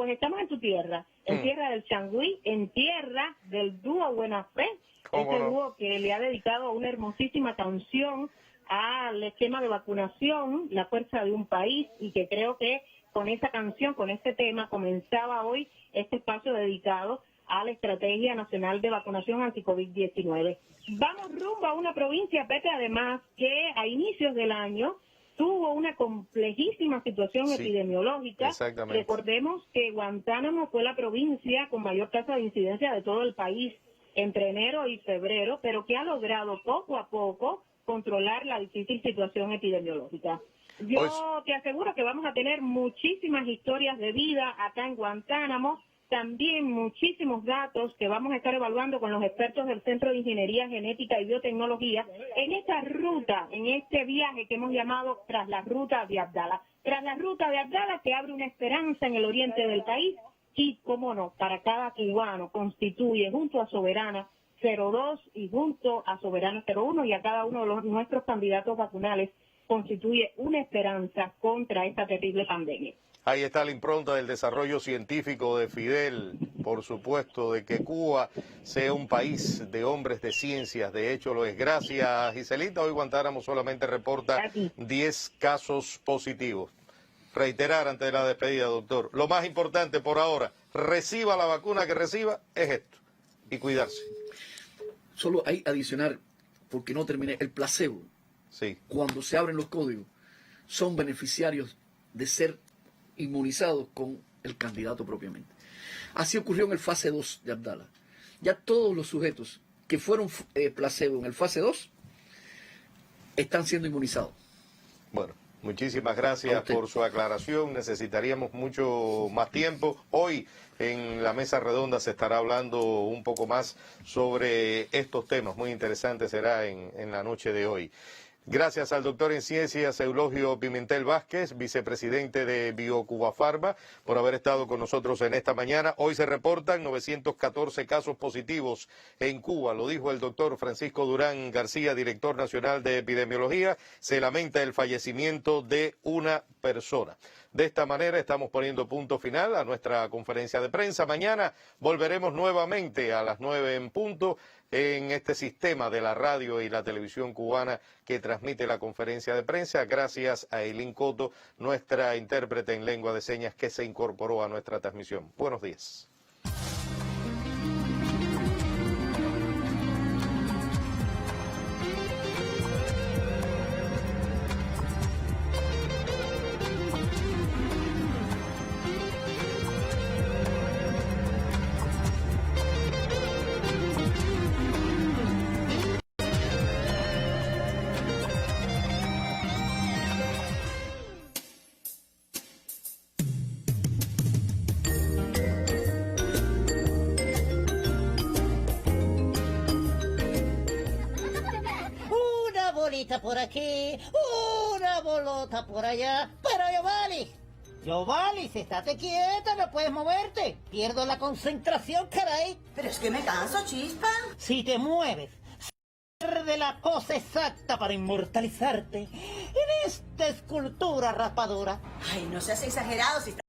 estamos en tu tierra, en tierra del Changüí, en tierra del dúo Buena Fe, ese dúo que le ha dedicado una hermosísima canción al esquema de vacunación, La Fuerza de un País, y que creo que con esa canción, con este tema, comenzaba hoy este espacio dedicado a la Estrategia Nacional de Vacunación anti-COVID-19. Vamos rumbo a una provincia, Pepe, además, que a inicios del año tuvo una complejísima situación epidemiológica. Recordemos que Guantánamo fue la provincia con mayor tasa de incidencia de todo el país entre enero y febrero, pero que ha logrado poco a poco controlar la difícil situación epidemiológica. Yo te aseguro que vamos a tener muchísimas historias de vida acá en Guantánamo, también muchísimos datos que vamos a estar evaluando con los expertos del Centro de Ingeniería Genética y Biotecnología en esta ruta, en este viaje que hemos llamado Tras la Ruta de Abdala. Tras la Ruta de Abdala, que abre una esperanza en el oriente del país y, cómo no, para cada cubano constituye junto a Soberana 02 y junto a Soberana 01 y a cada uno de nuestros candidatos vacunales constituye una esperanza contra esta terrible pandemia. Ahí está la impronta del desarrollo científico de Fidel, por supuesto, de que Cuba sea un país de hombres de ciencias. De hecho, lo es. Gracias, Giselita. Hoy Guantánamo solamente reporta 10 casos positivos. Reiterar antes de la despedida, doctor, lo más importante por ahora, reciba la vacuna que reciba, es esto, y cuidarse. Solo hay adicionar, porque no terminé, el placebo. Sí. Cuando se abren los códigos, son beneficiarios de ser inmunizados con el candidato propiamente. Así ocurrió en el fase 2 de Abdala. Ya todos los sujetos que fueron placebo en el fase 2 están siendo inmunizados. Bueno, muchísimas gracias por su aclaración. Necesitaríamos mucho más tiempo. Hoy en la mesa redonda se estará hablando un poco más sobre estos temas. Muy interesante será en la noche de hoy. Gracias al doctor en ciencias Eulogio Pimentel Vázquez, vicepresidente de BioCuba Pharma, por haber estado con nosotros en esta mañana. Hoy se reportan 914 casos positivos en Cuba, lo dijo el doctor Francisco Durán García, director nacional de epidemiología. Se lamenta el fallecimiento de una persona. De esta manera estamos poniendo punto final a nuestra conferencia de prensa. Mañana volveremos nuevamente a las 9 en punto en este sistema de la radio y la televisión cubana que transmite la conferencia de prensa. Gracias a Eileen Coto, nuestra intérprete en lengua de señas, que se incorporó a nuestra transmisión. Buenos días. Por aquí, una bolota por allá. Pero Yovalis, estate quieta, no puedes moverte. Pierdo la concentración, caray. Pero es que me canso, Chispa. Si te mueves, de la pose exacta para inmortalizarte en esta escultura raspadora. Ay, no seas exagerado si